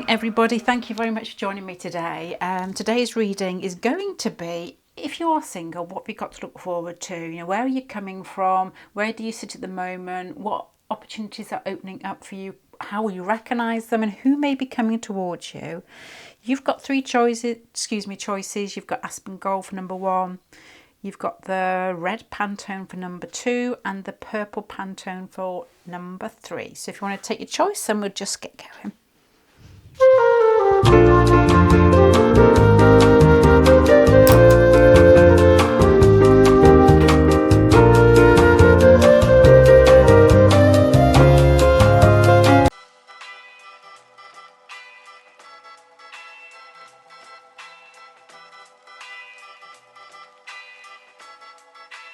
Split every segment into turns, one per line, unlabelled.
morning, everybody. Thank you very much for joining me today. Today's reading is going to be, if you are single, what have you got to look forward to? You know, where are you coming from? Where do you sit at the moment? What opportunities are opening up for you? How will you recognise them? And who may be coming towards you? You've got three choices. You've got Aspen Gold for number 1. You've got the red Pantone for number 2 and the purple Pantone for number 3. So if you want to take your choice, then we'll just get going.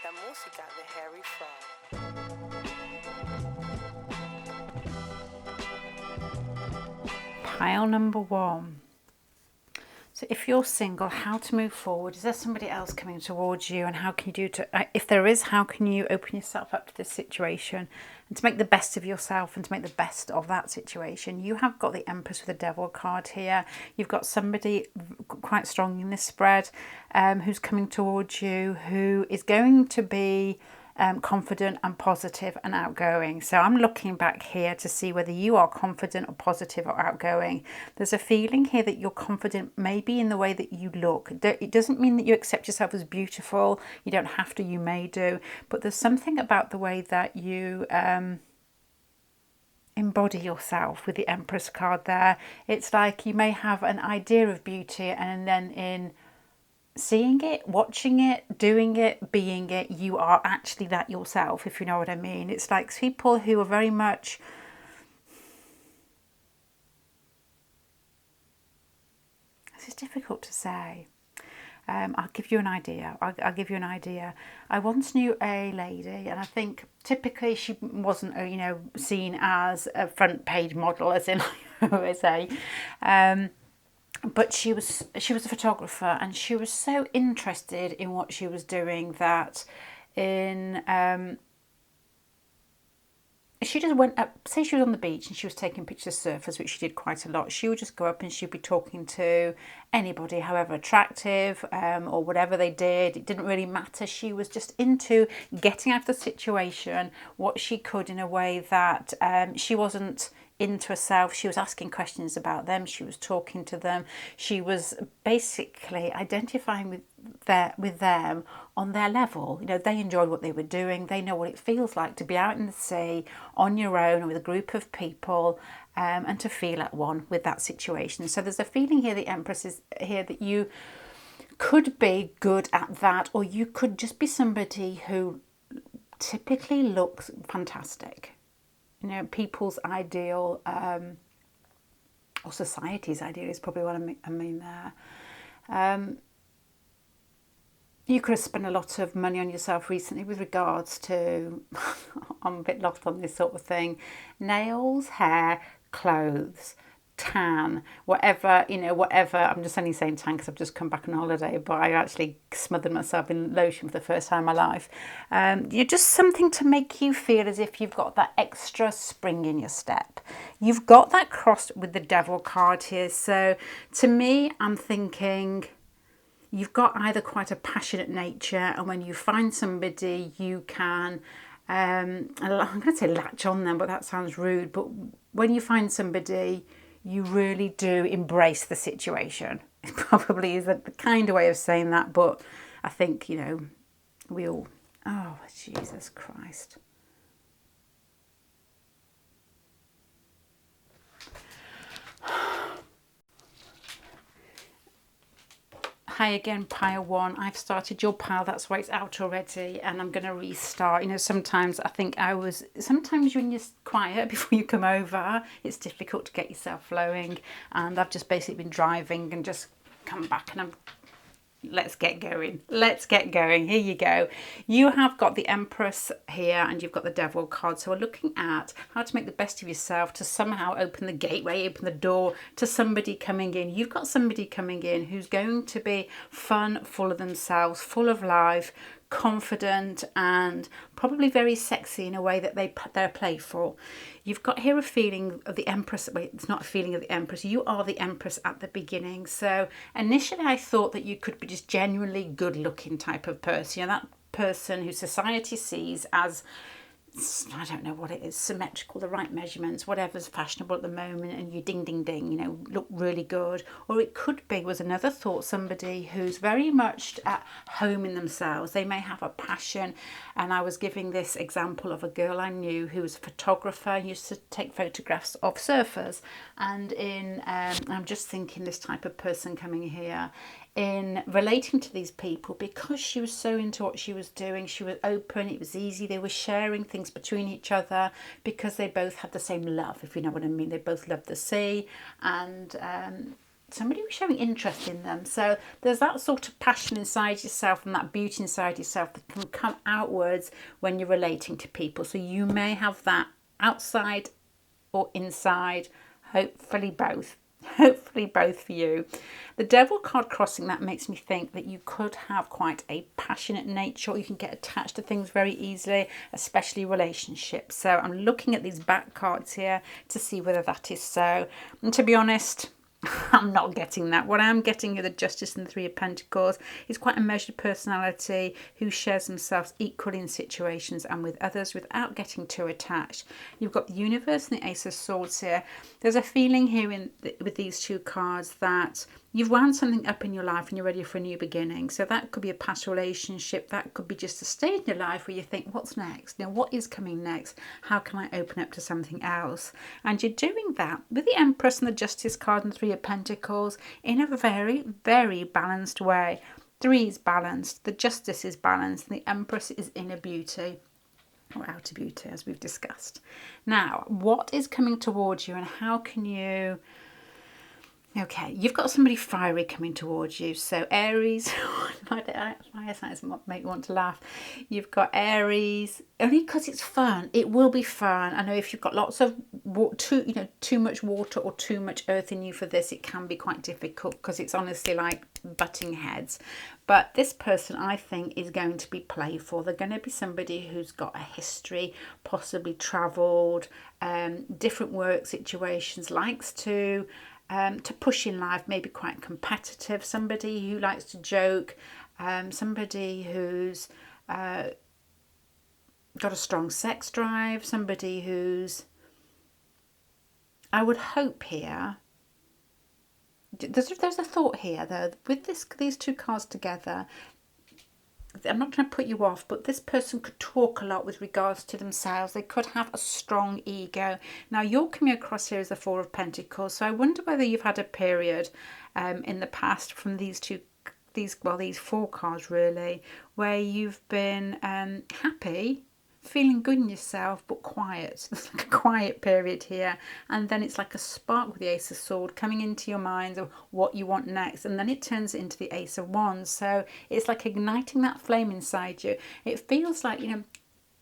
La música de Harry Fraud.
Pile number 1. So if you're single, how to move forward? Is there somebody else coming towards you? And how can you do to, if there is, how can you open yourself up to this situation and to make the best of yourself and to make the best of that situation? You have got the Empress with the Devil card here. You've got somebody quite strong in this spread who's coming towards you, who is going to be confident and positive and outgoing. So I'm looking back here to see whether you are confident or positive or outgoing. There's a feeling here that you're confident maybe in the way that you look. It doesn't mean that you accept yourself as beautiful. You don't have to, you may do. But there's something about the way that you embody yourself with the Empress card there. It's like you may have an idea of beauty and then in seeing it, watching it, doing it, being it, you are actually that yourself, if you know what I mean. It's like people who are very much, this is difficult to say. I'll give you an idea. I'll give you an idea. I once knew a lady, and I think typically she wasn't, seen as a front page model, as in I always say. But she was a photographer, and she was so interested in what she was doing that she just went up, say she was on the beach and she was taking pictures of surfers, which she did quite a lot. She would just go up and she'd be talking to anybody, however attractive or whatever they did. It didn't really matter. She was just into getting out of the situation what she could in a way that she wasn't into herself. She was asking questions about them. She was talking to them. She was basically identifying with them on their level. You know, they enjoyed what they were doing. They know what it feels like to be out in the sea on your own or with a group of people and to feel at one with that situation. So there's a feeling here, the Empress is here, that you could be good at that, or you could just be somebody who typically looks fantastic. You know, people's ideal, or society's ideal is probably what I mean there. You could have spent a lot of money on yourself recently with regards to, I'm a bit lost on this sort of thing, nails, hair, clothes, tan, whatever, whatever. I'm just only saying tan because I've just come back on holiday, but I actually smothered myself in lotion for the first time in my life. You're just something to make you feel as if you've got that extra spring in your step. You've got that crossed with the Devil card here. So to me, I'm thinking you've got either quite a passionate nature, and when you find somebody, you can, I'm going to say latch on them, but that sounds rude. But when you find somebody, you really do embrace the situation. It probably is the kind of way of saying that, but I think, we all, oh, Jesus Christ. Hi again, pile 1. I've started your pile. That's why it's out already, and I'm going to restart. Sometimes I think sometimes when you're quiet before you come over, it's difficult to get yourself flowing, and I've just basically been driving and just come back, and let's get going. Here you go. You have got the Empress here and you've got the Devil card. So we're looking at how to make the best of yourself to somehow open the gateway, open the door to somebody coming in. You've got somebody coming in who's going to be fun, full of themselves, full of life, confident, and probably very sexy in a way that they're playful. You've got here a feeling of the Empress. Wait, it's not a feeling of the Empress. You are the Empress at the beginning. So initially I thought that you could be just genuinely good looking type of person. You know, that person who society sees as, I don't know what it is, symmetrical, the right measurements, whatever's fashionable at the moment, and you ding, ding, ding, you know, look really good. Or it could be, was another thought, somebody who's very much at home in themselves. They may have a passion. And I was giving this example of a girl I knew who was a photographer, used to take photographs of surfers. And I'm just thinking this type of person coming here, in relating to these people, because she was so into what she was doing, she was open, it was easy, they were sharing things between each other because they both had the same love, if you know what I mean. They both loved the sea, and somebody was showing interest in them. So there's that sort of passion inside yourself and that beauty inside yourself that can come outwards when you're relating to people. So you may have that outside or inside, hopefully both. Hopefully both for you. The Devil card crossing, that makes me think that you could have quite a passionate nature, or you can get attached to things very easily, especially relationships. So I'm looking at these back cards here to see whether that is so. And to be honest, I'm not getting that. What I'm getting here, the Justice and the Three of Pentacles, is quite a measured personality who shares themselves equally in situations and with others without getting too attached. You've got the Universe and the Ace of Swords here. There's a feeling here with these two cards that you've wound something up in your life and you're ready for a new beginning. So that could be a past relationship. That could be just a stage in your life where you think, what's next? Now, what is coming next? How can I open up to something else? And you're doing that with the Empress and the Justice card and Three of Pentacles in a very, very balanced way. Three is balanced, the Justice is balanced, and the Empress is inner beauty, or outer beauty, as we've discussed. Now, what is coming towards you, and how can you... Okay, you've got somebody fiery coming towards you. So Aries, my eyes make me want to laugh. You've got Aries, only because it's fun. It will be fun. I know if you've got lots of too much water or too much earth in you for this, it can be quite difficult because it's honestly like butting heads. But this person, I think, is going to be playful. They're going to be somebody who's got a history, possibly travelled, different work situations, likes to push in life, maybe quite competitive, somebody who likes to joke, somebody who's got a strong sex drive, somebody who's, I would hope here, there's a thought here though, with these two cards together. I'm not trying to put you off, but this person could talk a lot with regards to themselves. They could have a strong ego. Now, you're coming across here as the Four of Pentacles, so I wonder whether you've had a period in the past from these four cards really, where you've been happy, feeling good in yourself, but quiet. There's like a quiet period here, and then it's like a spark with the Ace of Swords coming into your mind of what you want next, and then it turns into the Ace of Wands. So it's like igniting that flame inside you. It feels like,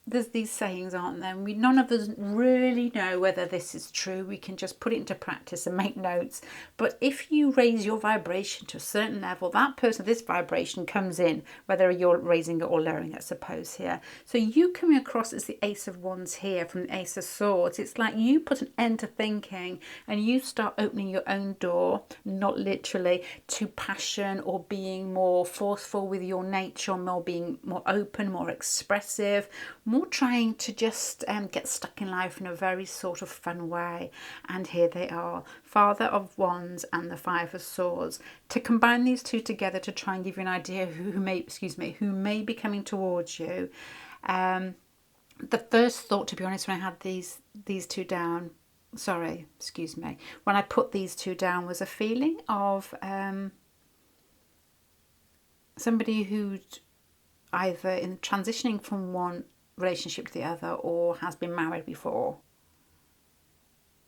there's these sayings, aren't there? None of us really know whether this is true. We can just put it into practice and make notes. But if you raise your vibration to a certain level, that person, this vibration comes in, whether you're raising it or lowering it, I suppose, here. So you coming across as the Ace of Wands here from the Ace of Swords, it's like you put an end to thinking and you start opening your own door, not literally, to passion or being more forceful with your nature, being more open, more expressive, more trying to just get stuck in life in a very sort of fun way. And here they are, Father of Wands and the Five of Swords. To combine these two together to try and give you an idea who may be coming towards you. The first thought, to be honest, when I had these two down, when I put these two down, was a feeling of somebody who'd either in transitioning from one relationship to the other, or has been married before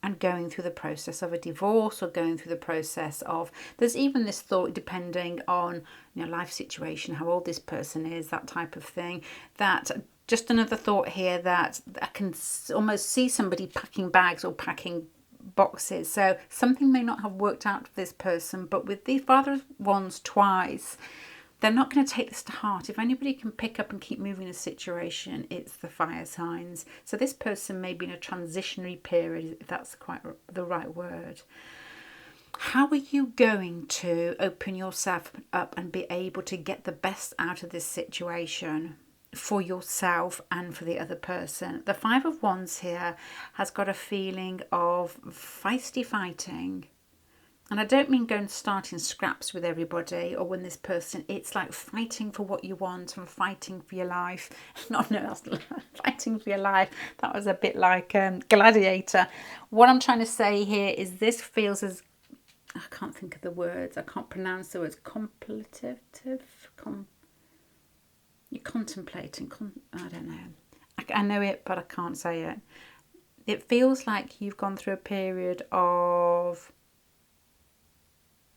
and going through the process of a divorce, or going through the process of, there's even this thought, depending on life situation, how old this person is, that type of thing. That just another thought here, that I can almost see somebody packing bags or packing boxes. So something may not have worked out for this person, but with the Father of Wands twice, They're not going to take this to heart. If anybody can pick up and keep moving the situation, it's the fire signs. So this person may be in a transitionary period, if that's quite the right word. How are you going to open yourself up and be able to get the best out of this situation for yourself and for the other person? The Five of Wands here has got a feeling of feisty fighting. And I don't mean going starting scraps with everybody or when this person, it's like fighting for what you want and fighting for your life. That's fighting for your life. That was a bit like Gladiator. What I'm trying to say here is this feels as, I can't think of the words. I can't pronounce the words. Contemplative. You're contemplating. I don't know. I know it, but I can't say it. It feels like you've gone through a period of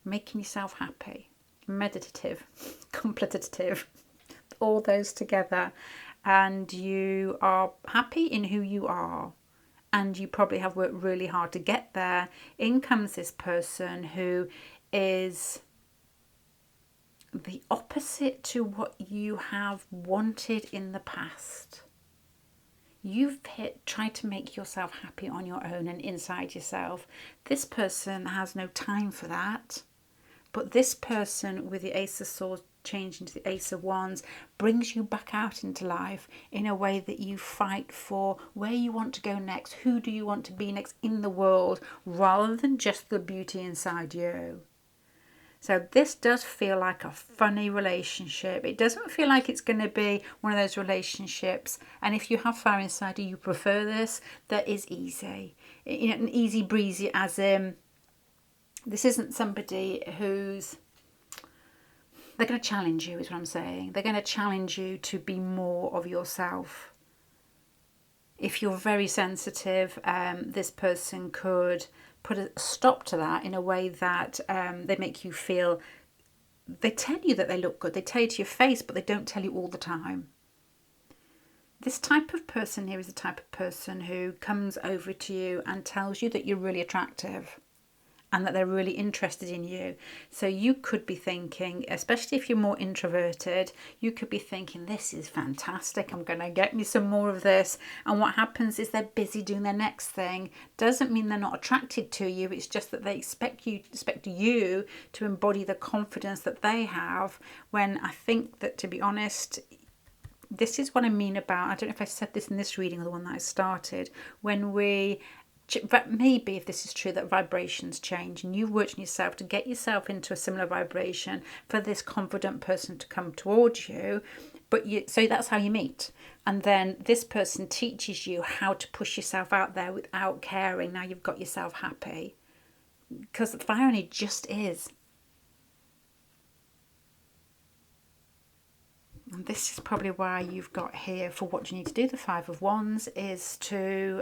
making yourself happy, meditative, contemplative, all those together, and you are happy in who you are, and you probably have worked really hard to get there. In comes this person who is the opposite to what you have wanted in the past. You've tried to make yourself happy on your own and inside yourself. This person has no time for that. But this person with the Ace of Swords changing to the Ace of Wands brings you back out into life in a way that you fight for where you want to go next, who do you want to be next in the world, rather than just the beauty inside you. So this does feel like a funny relationship. It doesn't feel like it's going to be one of those relationships. And if you have fire inside you, you prefer this, that is easy. An easy breezy, as in, this isn't somebody who's, they're going to challenge you, is what I'm saying. They're going to challenge you to be more of yourself. If you're very sensitive, this person could put a stop to that in a way that they make you feel, they tell you that they look good. They tell you to your face, but they don't tell you all the time. This type of person here is the type of person who comes over to you and tells you that you're really attractive and that they're really interested in you. So you could be thinking, especially if you're more introverted, you could be thinking, this is fantastic, I'm going to get me some more of this. And what happens is they're busy doing their next thing. Doesn't mean they're not attracted to you, it's just that they expect you to embody the confidence that they have, when I think that, to be honest, this is what I mean about, I don't know if I said this in this reading or the one that I started, when we, maybe if this is true, that vibrations change and you've worked on yourself to get yourself into a similar vibration for this confident person to come towards you, so that's how you meet. And then this person teaches you how to push yourself out there without caring. Now you've got yourself happy, because the fire only just is. And this is probably why you've got here, for what you need to do, the Five of Wands, is to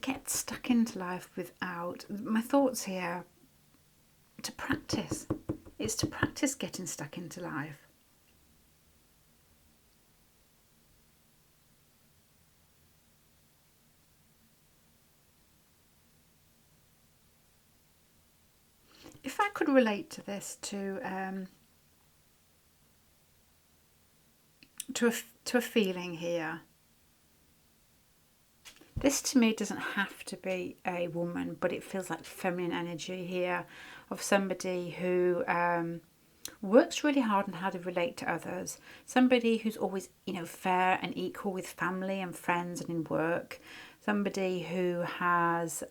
get stuck into life without, my thoughts here, to practice. It's to practice getting stuck into life. If I could relate to this to a feeling here, this to me doesn't have to be a woman, but it feels like feminine energy here, of somebody who works really hard on how to relate to others. Somebody who's always, fair and equal with family and friends and in work. Somebody who has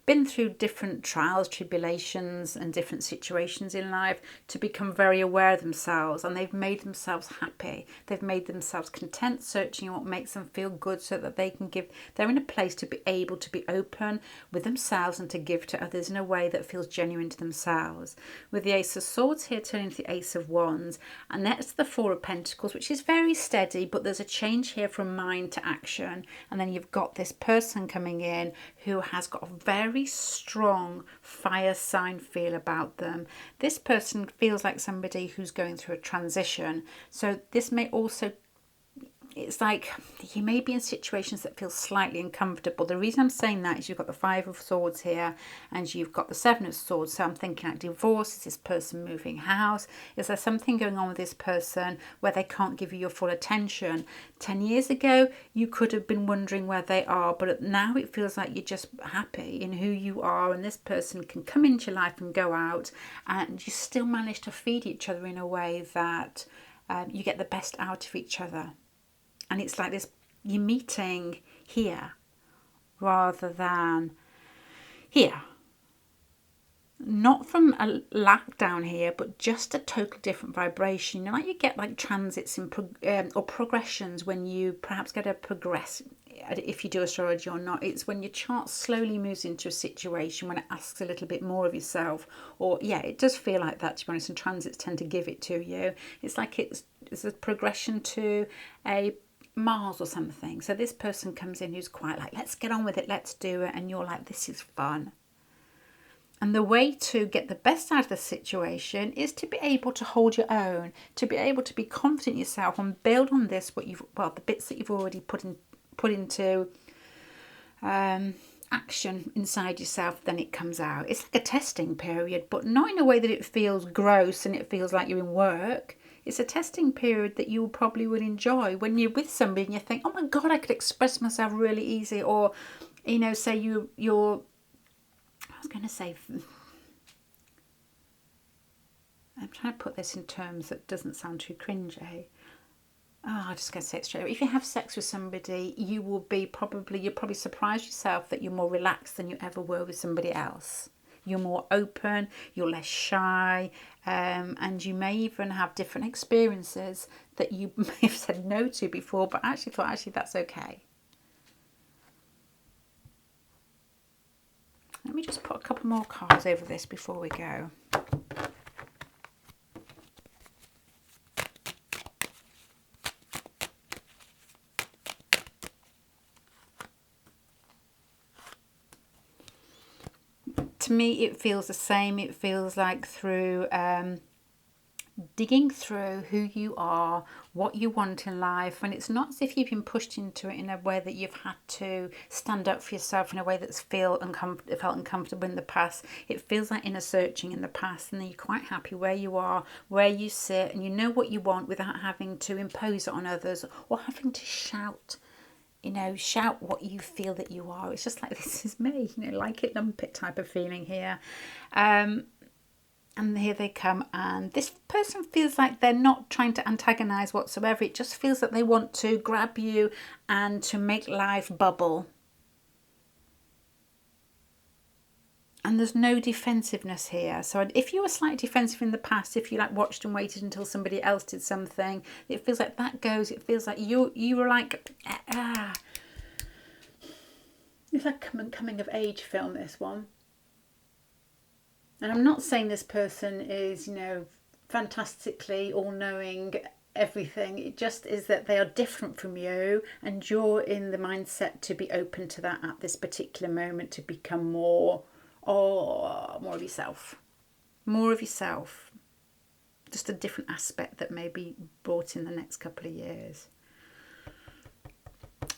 been through different trials, tribulations and different situations in life to become very aware of themselves, and they've made themselves happy. They've made themselves content, searching what makes them feel good, so that they can give, they're in a place to be able to be open with themselves and to give to others in a way that feels genuine to themselves. With the Ace of Swords here turning to the Ace of Wands, and next to the Four of Pentacles, which is very steady, but there's a change here from mind to action. And then you've got this person coming in who has got a very strong fire sign feel about them. This person feels like somebody who's going through a transition. So this may also it's like you may be in situations that feel slightly uncomfortable. The reason I'm saying that is you've got the Five of Swords here and you've got the Seven of Swords. So I'm thinking like divorce. Is this person moving house? Is there something going on with this person where they can't give you your full attention? 10 years ago, you could have been wondering where they are, but now it feels like you're just happy in who you are, and this person can come into your life and go out, and you still manage to feed each other in a way that you get the best out of each other. And it's like this, you're meeting here rather than here. Not from a lack down here, but just a total different vibration. You know, like you get like transits in or progressions when you perhaps get a progress, if you do astrology or not. It's when your chart slowly moves into a situation when it asks a little bit more of yourself. Or yeah, it does feel like that, to be honest, and transits tend to give it to you. It's like it's a progression to a Mars or something. So this person comes in who's quite like, let's get on with it, let's do it, and you're like, this is fun. And the way to get the best out of the situation is to be able to hold your own, to be able to be confident in yourself and build on this, the bits that you've already put into action inside yourself, then it comes out. It's like a testing period, but not in a way that it feels gross and it feels like you're in work. It's a testing period that you probably will enjoy when you're with somebody and you think, oh my God, I could express myself really easy. Or, you know, say you're, I was going to say, I'm trying to put this in terms that doesn't sound too cringy. Oh, I'm just going to say it straight away. If you have sex with somebody, you'll probably surprise yourself that you're more relaxed than you ever were with somebody else. You're more open, you're less shy, and you may even have different experiences that you may have said no to before, but actually thought, that's okay. Let me just put a couple more cards over this before we go. To me, it feels the same. It feels like through digging through who you are, what you want in life, and it's not as if you've been pushed into it in a way that you've had to stand up for yourself in a way that's felt uncomfortable in the past. It feels like inner searching in the past, and then you're quite happy where you are, where you sit, and you know what you want without having to impose it on others or having to shout what you feel that you are. It's just like, this is me, like it, lump it type of feeling here. And here they come, and this person feels like they're not trying to antagonize whatsoever. It just feels that they want to grab you and to make life bubble. And there's no defensiveness here. So if you were slightly defensive in the past, if you like watched and waited until somebody else did something, it feels like that goes. It feels like you were like, It's like coming of age film, this one. And I'm not saying this person is, fantastically all-knowing everything. It just is that they are different from you, and you're in the mindset to be open to that at this particular moment, to become more of yourself. More of yourself. Just a different aspect that may be brought in the next couple of years.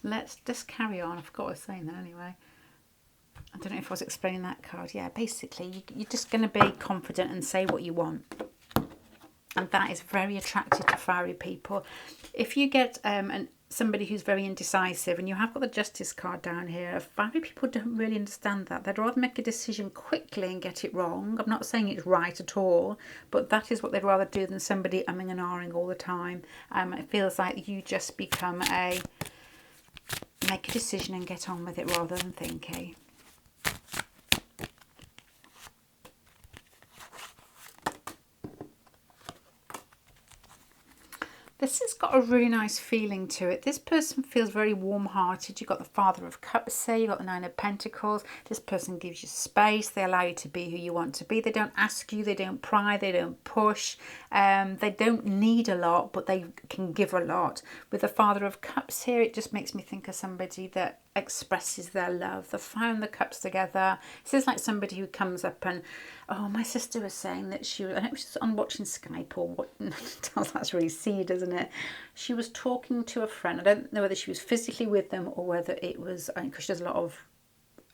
Let's just carry on. I forgot what I was saying then anyway. I don't know if I was explaining that card. Yeah, basically, you're just going to be confident and say what you want. And that is very attractive to fiery people. If you get somebody who's very indecisive, and you have got the Justice card down here, fiery people don't really understand that. They'd rather make a decision quickly and get it wrong. I'm not saying it's right at all, but that is what they'd rather do than somebody umming and ahhing all the time. It feels like you just make a decision and get on with it rather than thinking. This has got a really nice feeling to it. This person feels very warm-hearted. You've got the Father of Cups here. You've got the Nine of Pentacles. This person gives you space. They allow you to be who you want to be. They don't ask you. They don't pry. They don't push. They don't need a lot, but they can give a lot. With the Father of Cups here, it just makes me think of somebody that expresses their love. They've found the cups together. This is like somebody who comes up and, my sister was saying that I know she was on watching Skype or what. That's really seed, isn't isn't it? She was talking to a friend. I don't know whether she was physically with them or whether it was, because she does a lot of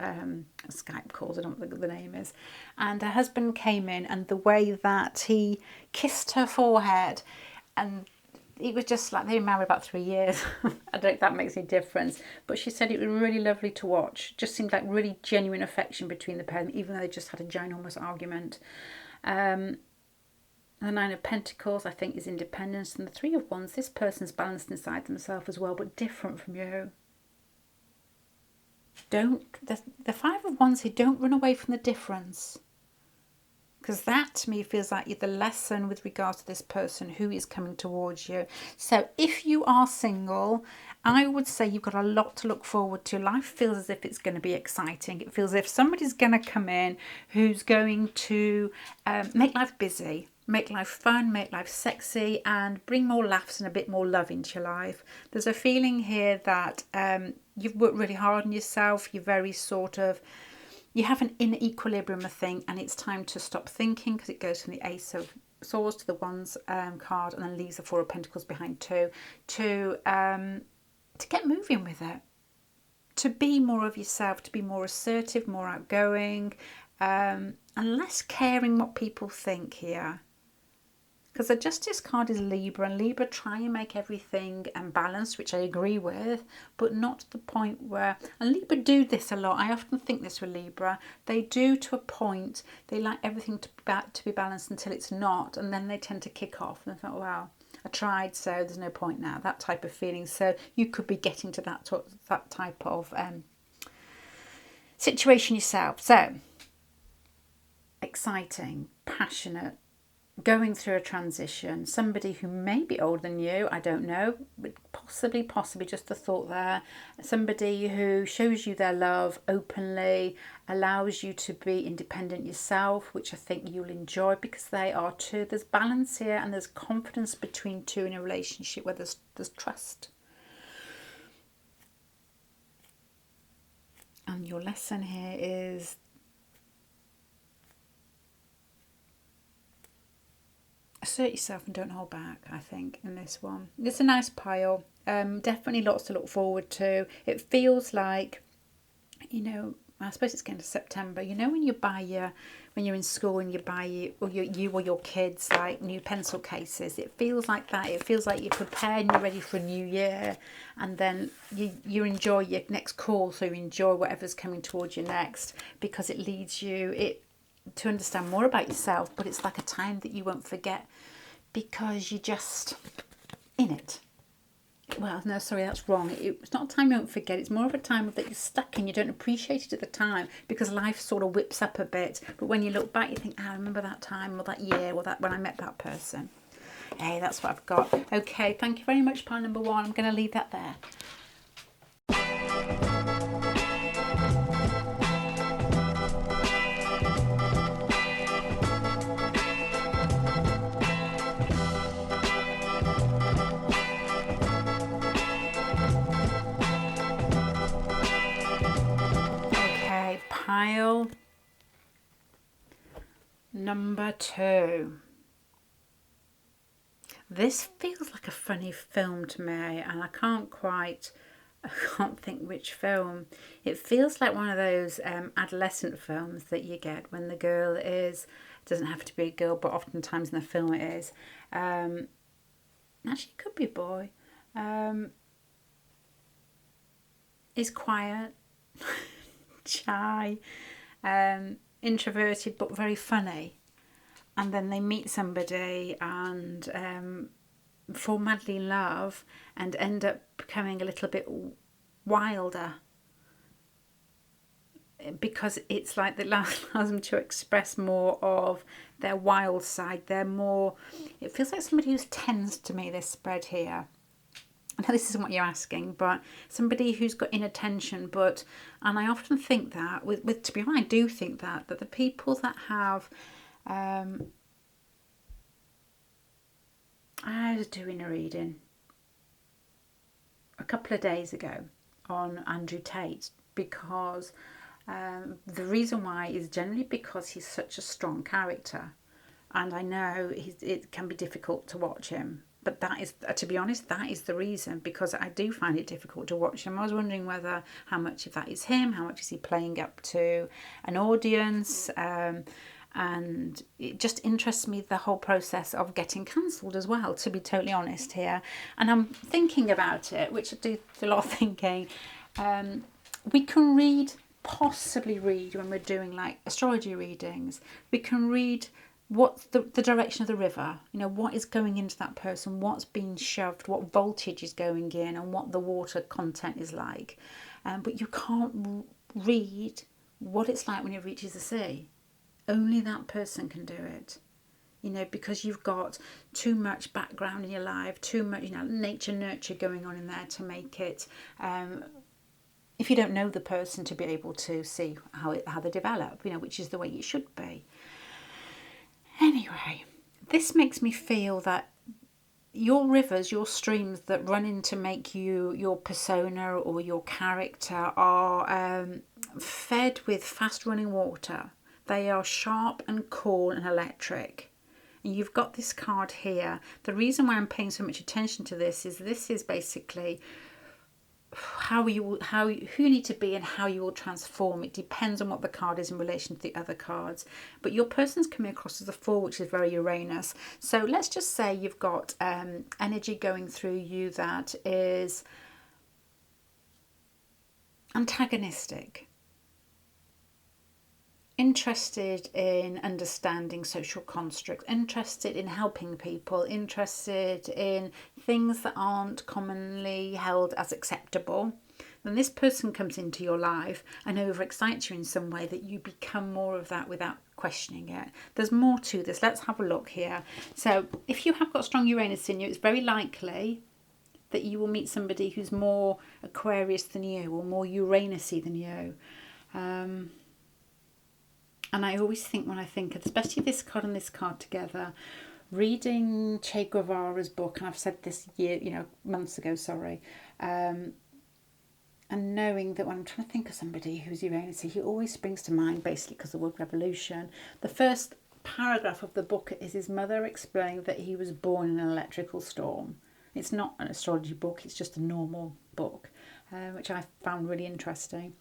Skype calls, I don't know what the name is. And her husband came in, and the way that he kissed her forehead, and it was just like they were married about 3 years. I don't know if that makes any difference. But she said it was really lovely to watch. Just seemed like really genuine affection between the pair, even though they just had a ginormous argument. The Nine of Pentacles, I think, is independence. And the Three of Wands, this person's balanced inside themselves as well, but different from you. The Five of Wands here, don't run away from the difference. Because that, to me, feels like the lesson with regards to this person who is coming towards you. So if you are single, I would say you've got a lot to look forward to. Life feels as if it's going to be exciting. It feels as if somebody's going to come in who's going to make life busy, make life fun, make life sexy, and bring more laughs and a bit more love into your life. There's a feeling here that you've worked really hard on yourself. You're very you have an inner equilibrium, I think, and it's time to stop thinking, because it goes from the Ace of Swords to the Wands card, and then leaves the Four of Pentacles behind too, to get moving with it, to be more of yourself, to be more assertive, more outgoing, and less caring what people think here. Because the Justice card is Libra, and Libra try and make everything balanced, which I agree with, but not to the point where, and Libra do this a lot. I often think this with Libra. They do to a point. They like everything to be balanced until it's not, and then they tend to kick off. And I thought, wow, I tried, so there's no point now. That type of feeling. So you could be getting to that type of situation yourself. So exciting, passionate, going through a transition, somebody who may be older than you, I don't know, but possibly just a thought there. Somebody who shows you their love openly, allows you to be independent yourself, which I think you'll enjoy, because they are too. There's balance here, and there's confidence between two in a relationship where there's trust. And your lesson here is assert yourself and don't hold back, I think, in this one. It's a nice pile. Definitely lots to look forward to. It feels like, I suppose it's getting to September. When you're in school and you buy you or your kids like new pencil cases, it feels like that. It feels like you're prepared and you're ready for a new year, and then you enjoy your next call, so you enjoy whatever's coming towards you next, because it leads you to understand more about yourself. But it's like a time that you won't forget, because you're just in it. Well, no, sorry, that's wrong. It's not a time you won't forget. It's more of a time that you're stuck in. You don't appreciate it at the time, because life sort of whips up a bit. But when you look back, you think, I remember that time, or that year, or that when I met that person. Hey, that's what I've got. Okay, thank you very much, pile number one. I'm going to leave that there. Pile number two. This feels like a funny film to me, and I can't think which film. It feels like one of those adolescent films that you get when the girl doesn't have to be a girl, but oftentimes in the film it is. Actually, it could be a boy. Is quiet. Shy, introverted, but very funny, and then they meet somebody and fall madly in love and end up becoming a little bit wilder, because it's like that allows them to express more of their wild side. It feels like somebody who's tense to me, this spread here. I know this isn't what you're asking, but somebody who's got inner tension, and I often think that, to be honest, I do think that the people that have, I was doing a reading a couple of days ago on Andrew Tate, because the reason why is generally because he's such a strong character, and I know it can be difficult to watch him. But that is, to be honest, that is the reason, because I do find it difficult to watch him. I was wondering whether how much of that is him, how much is he playing up to an audience, and it just interests me, the whole process of getting cancelled as well, to be totally honest here. And I'm thinking about it, which I do a lot of thinking. We can possibly read when we're doing like astrology readings, we can read what's the direction of the river, what is going into that person, what's being shoved, what voltage is going in, and what the water content is like. But you can't read what it's like when it reaches the sea. Only that person can do it, because you've got too much background in your life, too much, nature nurture going on in there to make it, if you don't know the person, to be able to see how they develop, which is the way it should be. Anyway, this makes me feel that your rivers, your streams that run in to make you your persona or your character are fed with fast running water. They are sharp and cool and electric. And you've got this card here. The reason why I'm paying so much attention to this is basically who you need to be and how you will transform. It depends on what the card is in relation to the other cards. But your person's coming across as a 4, which is very Uranus. So let's just say you've got energy going through you that is antagonistic, interested in understanding social constructs, interested in helping people, interested in things that aren't commonly held as acceptable, then this person comes into your life and overexcites you in some way that you become more of that without questioning it. There's more to this. Let's have a look here. So if you have got strong Uranus in you, it's very likely that you will meet somebody who's more Aquarius than you or more Uranus-y than you. And I always think, when I think of especially this card and this card together, reading Che Guevara's book, and I've said this months ago, and knowing that when I'm trying to think of somebody who's Uranus, he always springs to mind basically because of the word revolution. The first paragraph of the book is his mother explaining that he was born in an electrical storm. It's not an astrology book, it's just a normal book, which I found really interesting.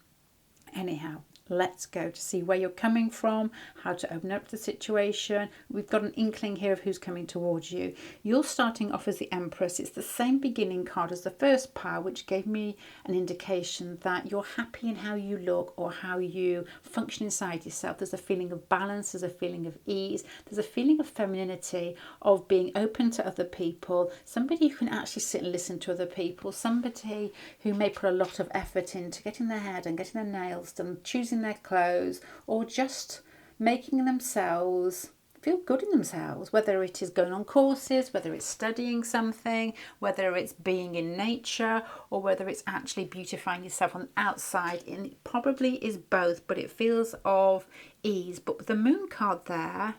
Anyhow, let's go to see where you're coming from, how to open up the situation. We've got an inkling here of who's coming towards you. You're starting off as the Empress. It's the same beginning card as the first pile, which gave me an indication that you're happy in how you look or how you function inside yourself. There's a feeling of balance, there's a feeling of ease, there's a feeling of femininity, of being open to other people, somebody who can actually sit and listen to other people, somebody who may put a lot of effort into getting their hair done, getting their nails done, choosing their clothes, or just making themselves feel good in themselves, whether it is going on courses, whether it's studying something, whether it's being in nature, or whether it's actually beautifying yourself on the outside. And it probably is both, but it feels of ease. But with the Moon card there,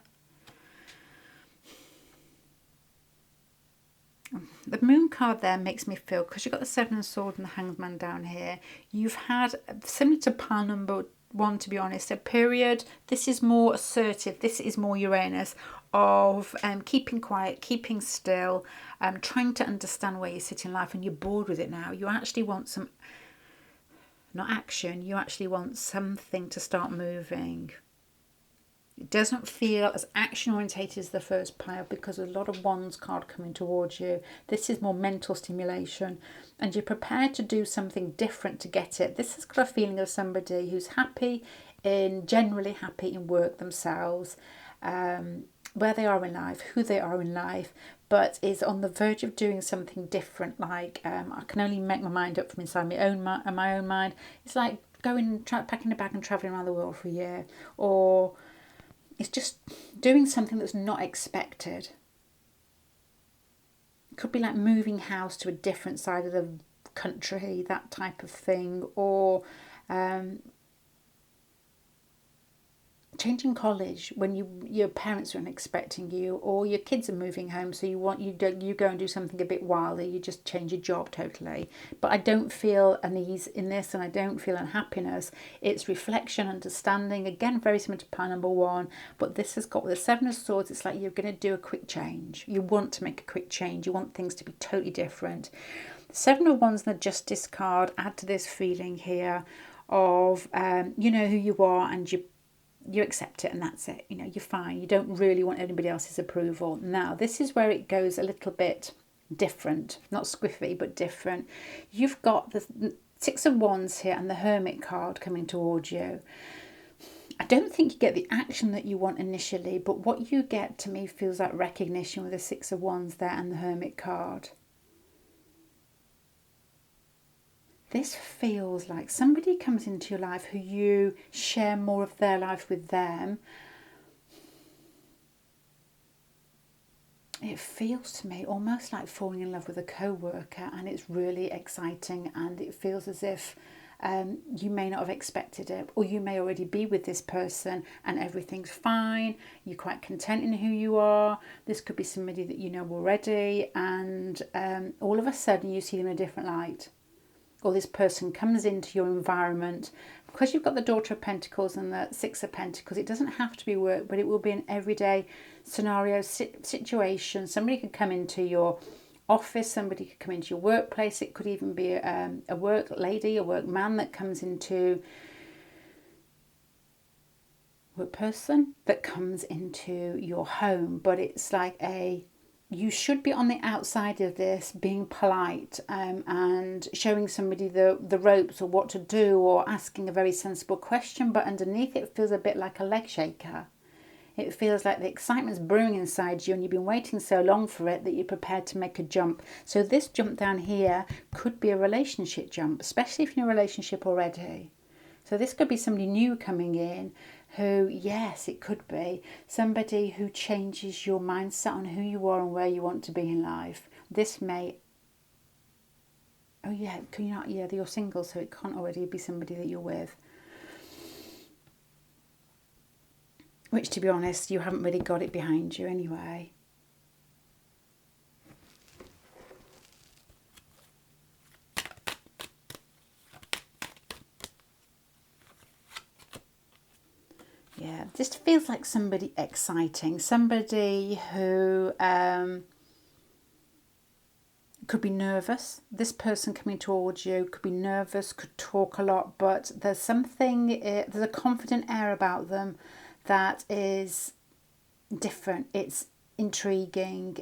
the Moon card there makes me feel, because you've got the Seven of Swords and the Hanged Man down here, you've had, similar to pile number 1, to be honest, a period, this is more assertive, this is more Uranus, of keeping quiet, keeping still, trying to understand where you sit in life, and you're bored with it now. You actually want some, not action, you actually want something to start moving. It doesn't feel as action orientated as the first pile, because there's a lot of Wands card coming towards you. This is more mental stimulation, and you're prepared to do something different to get it. This has got a feeling of somebody who's generally happy in work themselves, where they are in life, who they are in life, but is on the verge of doing something different. Like I can only make my mind up from inside my own mind. It's like packing a bag and travelling around the world for a year, or it's just doing something that's not expected. It could be like moving house to a different side of the country, that type of thing, or changing college when your parents are expecting you, or your kids are moving home, so you go and do something a bit wilder, you just change your job totally. But I don't feel unease in this, and I don't feel unhappiness. It's reflection, understanding, again very similar to pile number 1, but this has got with the 7 of Swords, it's like you're going to do a quick change. You want to make a quick change, you want things to be totally different. The 7 of Wands and the Justice card add to this feeling here of you know who you are, and you accept it, and that's it. You know, you're fine. You don't really want anybody else's approval. Now, this is where it goes a little bit different. Not squiffy, but different. You've got the 6 of Wands here and the Hermit card coming towards you. I don't think you get the action that you want initially, but what you get to me feels like recognition with the 6 of Wands there and the Hermit card. This feels like somebody comes into your life who you share more of their life with them. It feels to me almost like falling in love with a co-worker, and it's really exciting, and it feels as if you may not have expected it, or you may already be with this person and everything's fine. You're quite content in who you are. This could be somebody that you know already, and all of a sudden you see them in a different light. Or this person comes into your environment. Because you've got the Daughter of Pentacles and the 6 of Pentacles, it doesn't have to be work, but it will be an everyday scenario, situation. Somebody could come into your office, somebody could come into your workplace. It could even be a work lady, a work man that comes into, work person that comes into your home. But it's like you should be on the outside of this, being polite and showing somebody the ropes or what to do, or asking a very sensible question, but underneath it feels a bit like a leg shaker. It feels like the excitement's brewing inside you, and you've been waiting so long for it that you're prepared to make a jump. So this jump down here could be a relationship jump, especially if you're in a relationship already. So this could be somebody new coming in who, yes, it could be somebody who changes your mindset on who you are and where you want to be in life. This may, oh yeah, can you not, yeah, you're single, so it can't already be somebody that you're with. Which, to be honest, you haven't really got it behind you anyway. Yeah, this feels like somebody exciting, somebody who could be nervous. This person coming towards you could be nervous, could talk a lot, but there's something, there's a confident air about them that is different. It's intriguing.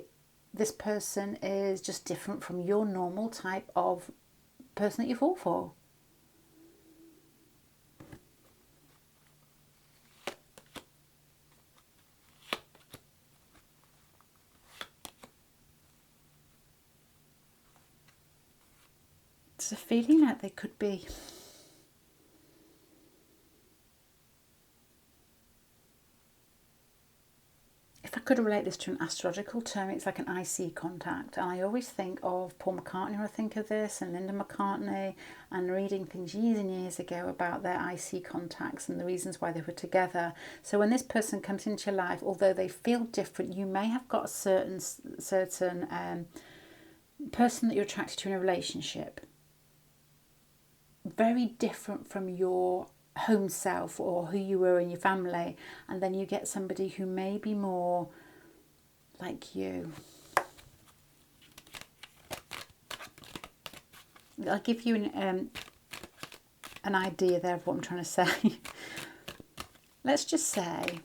This person is just different from your normal type of person that you fall for. It's a feeling like they could be if I could relate this to an astrological term, it's like an IC contact. And I always think of Paul McCartney when I think of this, and Linda McCartney, and reading things years and years ago about their IC contacts and the reasons why they were together. So when this person comes into your life, although they feel different, you may have got a certain person that you're attracted to in a relationship. Very different from your home self or who you were in your family, and then you get somebody who may be more like you. I'll give you an idea there of what I'm trying to say. Let's just say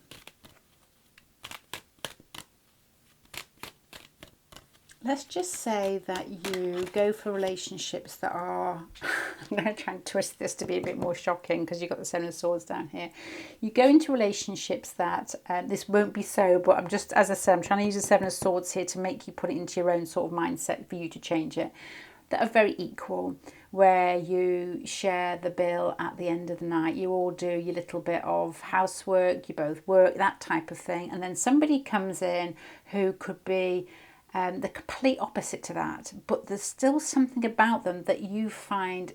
that you go for relationships that are, I'm going to try and twist this to be a bit more shocking because you've got the Seven of Swords down here. You go into relationships that, this won't be so, but I'm just, as I said, I'm trying to use the Seven of Swords here to make you put it into your own sort of mindset for you to change it, that are very equal, where you share the bill at the end of the night. You all do your little bit of housework, you both work, that type of thing. And then somebody comes in who could be the complete opposite to that, but there's still something about them that you find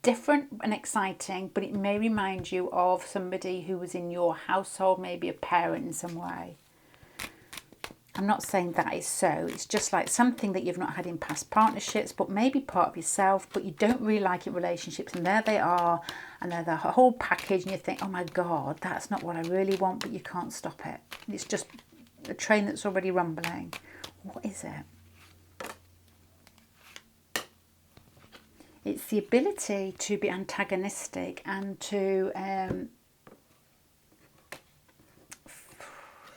different and exciting, but it may remind you of somebody who was in your household, maybe a parent in some way. I'm not saying that is so. It's just like something that you've not had in past partnerships, but maybe part of yourself, but you don't really like in relationships. And there they are, and they're the whole package, and you think, oh my God, that's not what I really want, but you can't stop it. It's just a train that's already rumbling. What is it? It's the ability to be antagonistic and to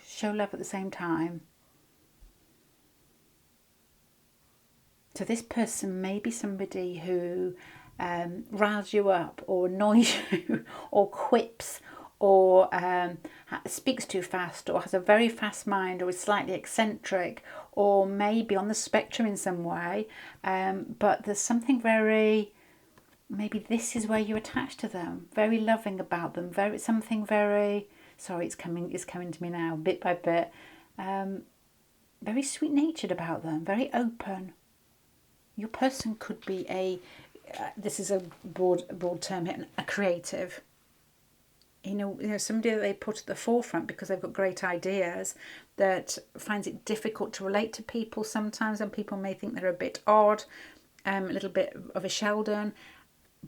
show love at the same time. So this person may be somebody who riles you up or annoys you or quips or speaks too fast or has a very fast mind or is slightly eccentric or maybe on the spectrum in some way. But there's something very, maybe this is where you attach to them, very loving about them, something very, sorry, it's coming to me now, bit by bit, very sweet-natured about them, very open. Your person could be this is a broad term here, a creative. You know, somebody that they put at the forefront because they've got great ideas, that finds it difficult to relate to people sometimes, and people may think they're a bit odd, a little bit of a Sheldon.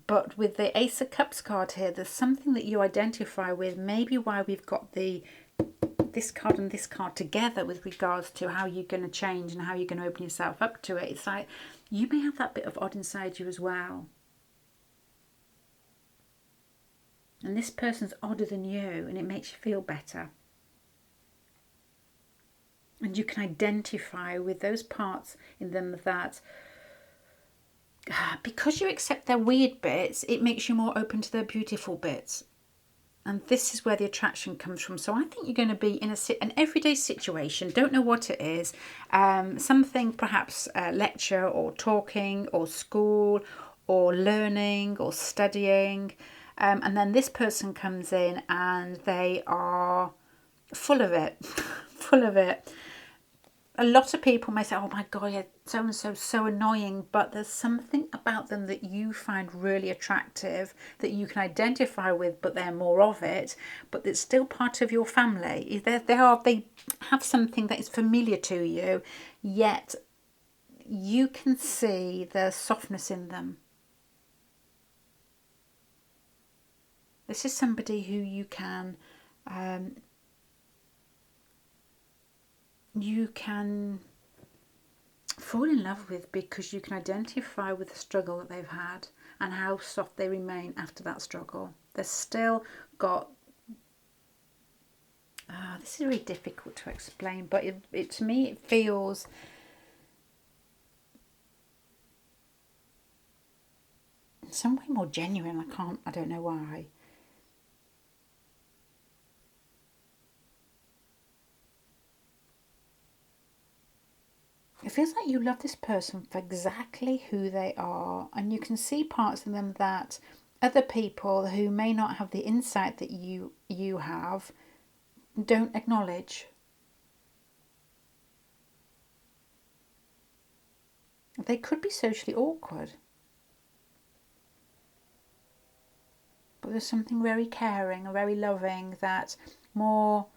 But with the Ace of Cups card here, there's something that you identify with, maybe why we've got this card and this card together with regards to how you're going to change and how you're going to open yourself up to it. It's like you may have that bit of odd inside you as well. And this person's odder than you, and it makes you feel better. And you can identify with those parts in them that, because you accept their weird bits, it makes you more open to their beautiful bits. And this is where the attraction comes from. So I think you're going to be in an everyday situation, don't know what it is, something perhaps lecture or talking or school or learning or studying. And then this person comes in and they are full of it, full of it. A lot of people may say, oh my God, yeah, so-and-so so annoying, but there's something about them that you find really attractive, that you can identify with, but they're more of it, but it's still part of your family. They have something that is familiar to you, yet you can see the softness in them. This is somebody who you can fall in love with because you can identify with the struggle that they've had and how soft they remain after that struggle. They've still got... this is really difficult to explain, but it to me it feels... some way more genuine. I don't know why. It feels like you love this person for exactly who they are, and you can see parts of them that other people who may not have the insight that you have don't acknowledge. They could be socially awkward, but there's something very caring and very loving that more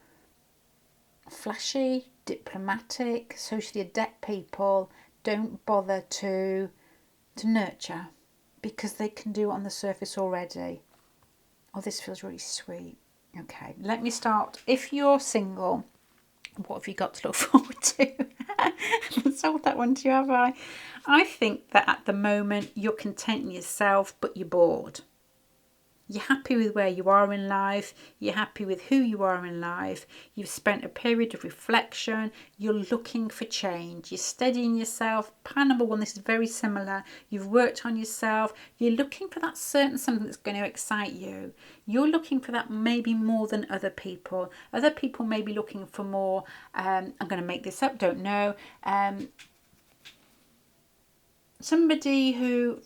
flashy, diplomatic, socially adept people don't bother to nurture because they can do it on the surface already. Oh, this feels really sweet. Okay, let me start. If you're single, what have you got to look forward to? I haven't sold that one to you, have I? I think that at the moment you're content in yourself, but you're bored. You're happy with where you are in life. You're happy with who you are in life. You've spent a period of reflection. You're looking for change. You're studying yourself. Pile number one, this is very similar. You've worked on yourself. You're looking for that certain something that's going to excite you. You're looking for that maybe more than other people. Other people may be looking for more, I'm going to make this up, don't know, somebody who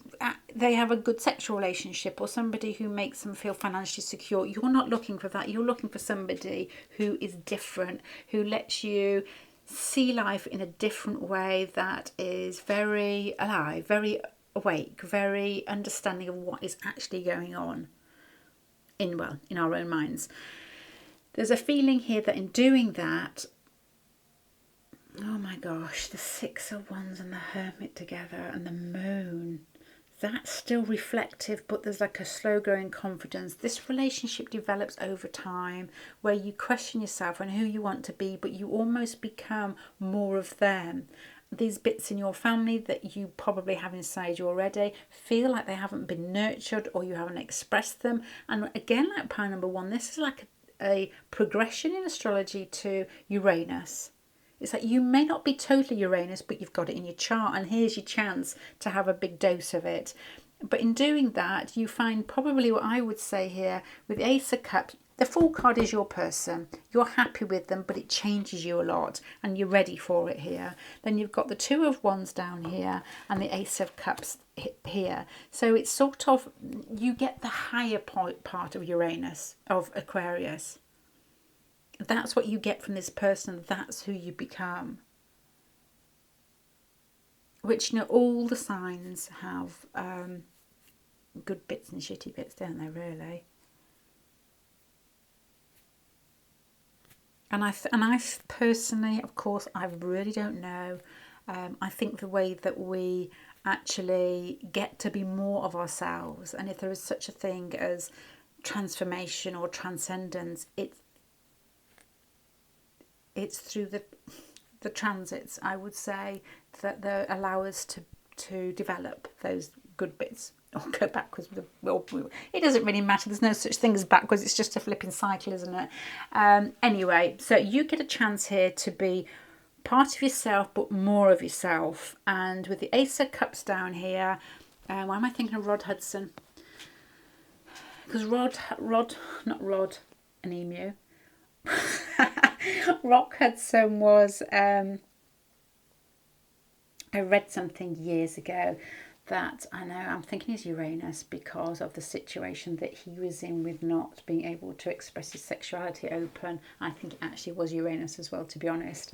they have a good sexual relationship, or somebody who makes them feel financially secure. You're not looking for that. You're looking for somebody who is different, who lets you see life in a different way, that is very alive, very awake, very understanding of what is actually going on in our own minds. There's a feeling here that in doing that, oh my gosh, the Six of Wands and the Hermit together and the Moon, that's still reflective, but there's like a slow growing confidence. This relationship develops over time where you question yourself and who you want to be, but you almost become more of them. These bits in your family that you probably have inside you already feel like they haven't been nurtured or you haven't expressed them. And again, like pile number one, this is like a progression in astrology to Uranus. It's like you may not be totally Uranus, but you've got it in your chart, and here's your chance to have a big dose of it. But in doing that, you find probably what I would say here with the Ace of Cups, the Fool card is your person. You're happy with them, but it changes you a lot, and you're ready for it here. Then you've got the Two of Wands down here, and the Ace of Cups here. So it's sort of, you get the higher part of Uranus, of Aquarius. That's what you get from this person. That's who you become. Which, all the signs have good bits and shitty bits, don't they, really? And I personally, of course, I really don't know. I think the way that we actually get to be more of ourselves, and if there is such a thing as transformation or transcendence, it's through the transits, I would say, that they allow us to develop those good bits, or go backwards. It doesn't really matter. There's no such thing as backwards. It's just a flipping cycle, isn't it? Anyway, so you get a chance here to be part of yourself, but more of yourself. And with the Ace of Cups down here, why am I thinking of Rod Hudson? Because an emu. Rock Hudson was, I read something years ago that I'm thinking is Uranus because of the situation that he was in with not being able to express his sexuality open. I think it actually was Uranus as well, to be honest.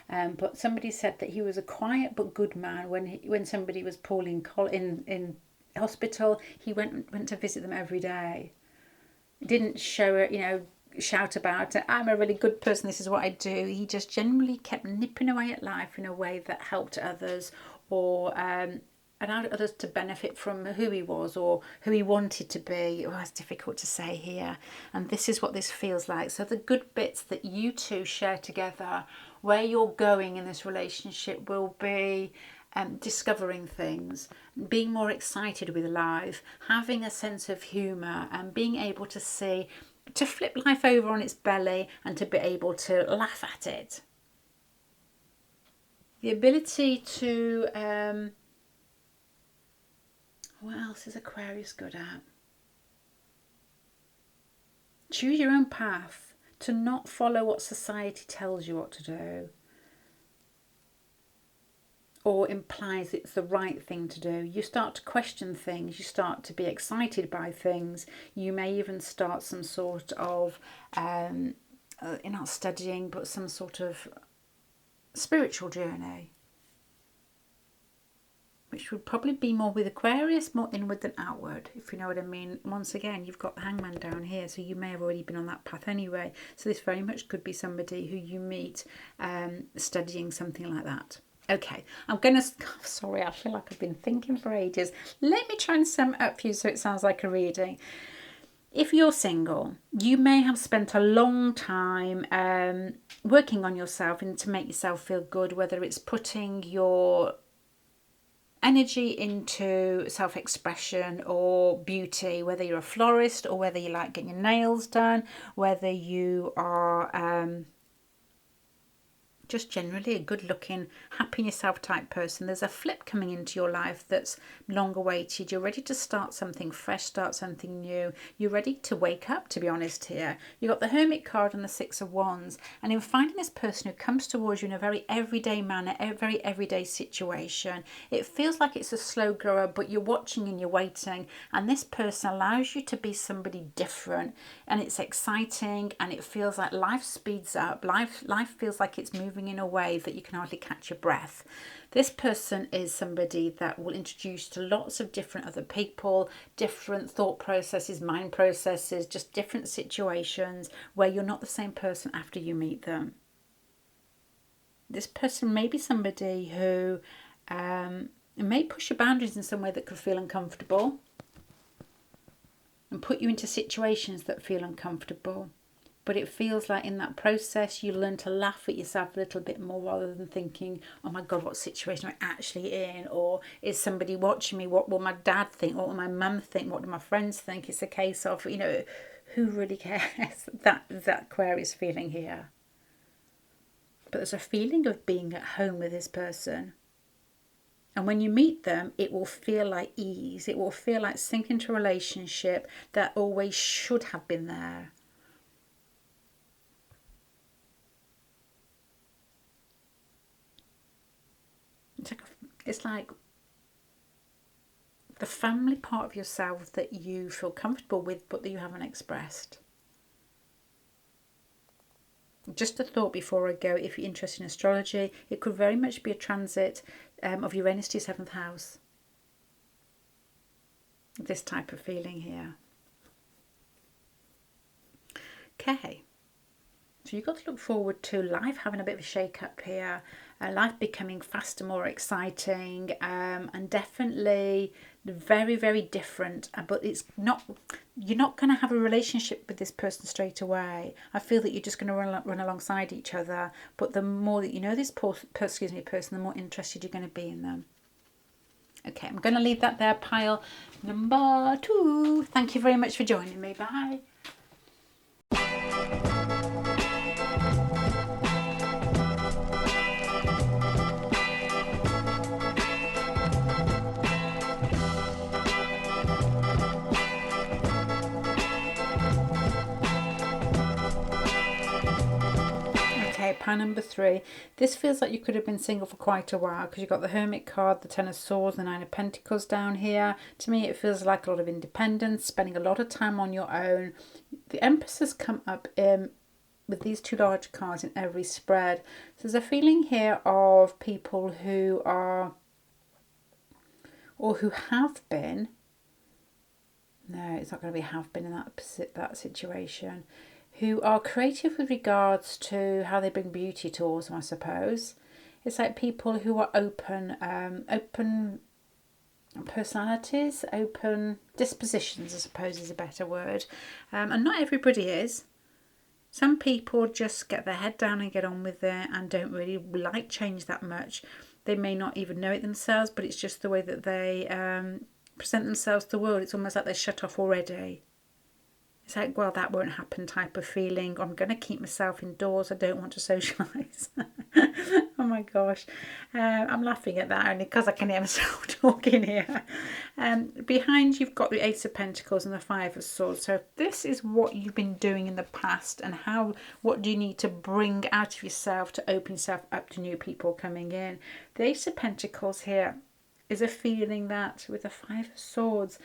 But somebody said that he was a quiet but good man. When somebody was poorly in hospital, he went to visit them every day. Didn't show it, shout about it, I'm a really good person, this is what I do. He just generally kept nipping away at life in a way that helped others, or allowed others to benefit from who he was or who he wanted to be. It's difficult to say here, and this is what this feels like. So the good bits that you two share together, where you're going in this relationship, will be discovering things, being more excited with life, having a sense of humour, and being able to flip life over on its belly and to be able to laugh at it. The ability to, what else is Aquarius good at? Choose your own path, to not follow what society tells you what to do or implies it's the right thing to do. You start to question things, you start to be excited by things, you may even start some sort of, not studying, but some sort of spiritual journey, which would probably be more with Aquarius, more inward than outward, if you know what I mean. Once again, you've got the Hangman down here, so you may have already been on that path anyway. So this very much could be somebody who you meet studying something like that. Okay, sorry, I feel like I've been thinking for ages. Let me try and sum it up for you so it sounds like a reading. If you're single, you may have spent a long time working on yourself and to make yourself feel good, whether it's putting your energy into self-expression or beauty, whether you're a florist or whether you like getting your nails done, whether you are just generally a good looking, happy in yourself type person. There's a flip coming into your life that's long awaited. You're ready to start something fresh, start something new. You're ready to wake up, to be honest here. You've got the Hermit card and the Six of Wands. And in finding this person who comes towards you in a very everyday manner, a very everyday situation, it feels like it's a slow grower, but you're watching and you're waiting. And this person allows you to be somebody different. And it's exciting and it feels like life speeds up. Life feels like it's moving moving in a way that you can hardly catch your breath. This person is somebody that will introduce you to lots of different other people, different thought processes, mind processes, just different situations where you're not the same person after you meet them. This person may be somebody who may push your boundaries in some way that could feel uncomfortable and put you into situations that feel uncomfortable. But it feels like in that process you learn to laugh at yourself a little bit more rather than thinking, oh my God, what situation am I actually in? Or is somebody watching me? What will my dad think? What will my mum think? What do my friends think? It's a case of, who really cares? That Aquarius feeling here. But there's a feeling of being at home with this person. And when you meet them, it will feel like ease. It will feel like sinking into a relationship that always should have been there. It's like the family part of yourself that you feel comfortable with, but that you haven't expressed. Just a thought before I go, if you're interested in astrology, it could very much be a transit of Uranus to your 7th house. This type of feeling here. Okay. So you've got to look forward to life having a bit of a shake-up here, life becoming faster, more exciting, and definitely very, very different. But you're not going to have a relationship with this person straight away. I feel that you're just going to run alongside each other. But the more that you know this person, the more interested you're going to be in them. Okay, I'm going to leave that there, pile number 2. Thank you very much for joining me. Bye. Okay, pile number 3. This feels like you could have been single for quite a while because you've got the Hermit card, the Ten of Swords, the Nine of Pentacles down here. To me, it feels like a lot of independence, spending a lot of time on your own. The Empress has come up with these 2 large cards in every spread. So there's a feeling here of people who are, or who have been, no, it's not going to be have been in that situation, who are creative with regards to how they bring beauty towards them, I suppose. It's like people who are open personalities, open dispositions, I suppose is a better word. And not everybody is. Some people just get their head down and get on with it and don't really like change that much. They may not even know it themselves, but it's just the way that they present themselves to the world. It's almost like they're shut off already. It's like, well, that won't happen type of feeling. I'm going to keep myself indoors. I don't want to socialise. Oh my gosh. I'm laughing at that only because I can hear myself talking here. Behind you've got the Ace of Pentacles and the Five of Swords. So this is what you've been doing in the past and what do you need to bring out of yourself to open yourself up to new people coming in. The Ace of Pentacles here is a feeling that with the Five of Swords,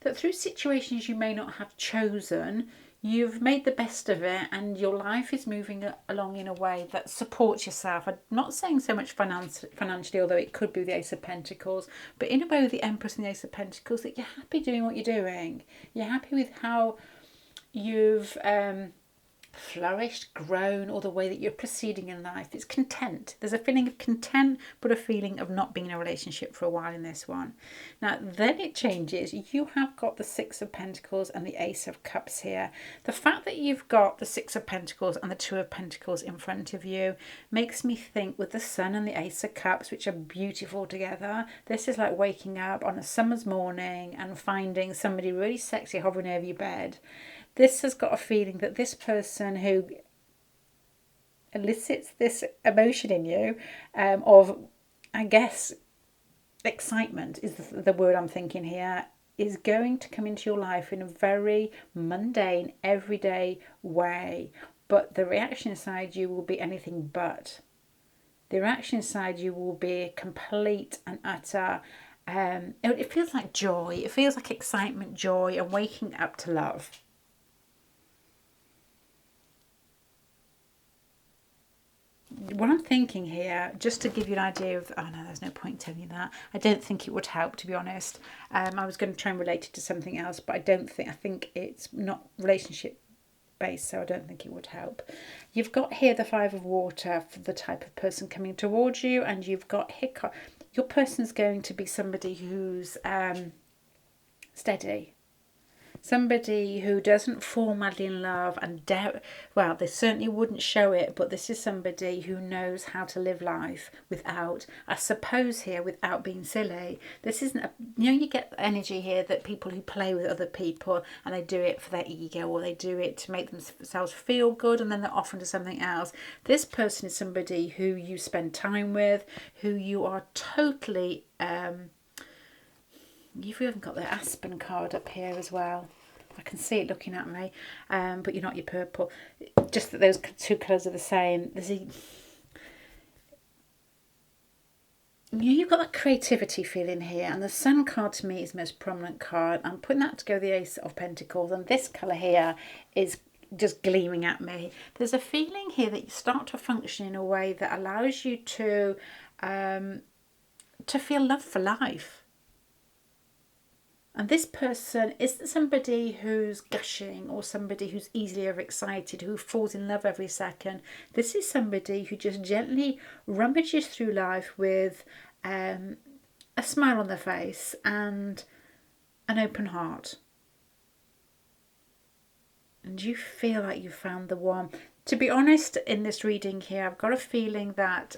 that through situations you may not have chosen, you've made the best of it and your life is moving along in a way that supports yourself. I'm not saying so much financially, although it could be the Ace of Pentacles, but in a way with the Empress and the Ace of Pentacles, that you're happy doing what you're doing. You're happy with how you've flourished, grown, or the way that you're proceeding in life. It's content. There's a feeling of content, but a feeling of not being in a relationship for a while in this one. Now, then it changes. You have got the Six of Pentacles and the Ace of Cups here. The fact that you've got the Six of Pentacles and the Two of Pentacles in front of you makes me think with the Sun and the Ace of Cups, which are beautiful together, this is like waking up on a summer's morning and finding somebody really sexy hovering over your bed. This has got a feeling that this person who elicits this emotion in you of, I guess, excitement is the word I'm thinking here, is going to come into your life in a very mundane, everyday way. But the reaction inside you will be anything but. The reaction inside you will be complete and utter. It feels like joy. It feels like excitement, joy, and waking up to love. what I'm thinking here, just to give you an idea of, oh no, there's no point telling you that. I don't think it would help, to be honest. I was going to try and relate it to something else, but I think it's not relationship based, so I don't think it would help. You've got here the Five of Water for the type of person coming towards you, and you've got hiccup. Your person's going to be somebody who's steady. Somebody who doesn't fall madly in love and well, they certainly wouldn't show it, but this is somebody who knows how to live life without, I suppose here, without being silly. This isn't you get energy here that people who play with other people and they do it for their ego, or they do it to make themselves feel good, and then they're off into something else. This person is somebody who you spend time with, who you are totally you've even got the Aspen card up here as well. I can see it looking at me, but you're not your purple. Just that those two colours are the same. You've got that creativity feeling here, and the Sun card to me is the most prominent card. I'm putting that to go with the Ace of Pentacles, and this colour here is just gleaming at me. There's a feeling here that you start to function in a way that allows you to feel love for life. And this person isn't somebody who's gushing or somebody who's easily overexcited, who falls in love every second. This is somebody who just gently rummages through life with a smile on their face and an open heart. And you feel like you found the one. To be honest, in this reading here, I've got a feeling that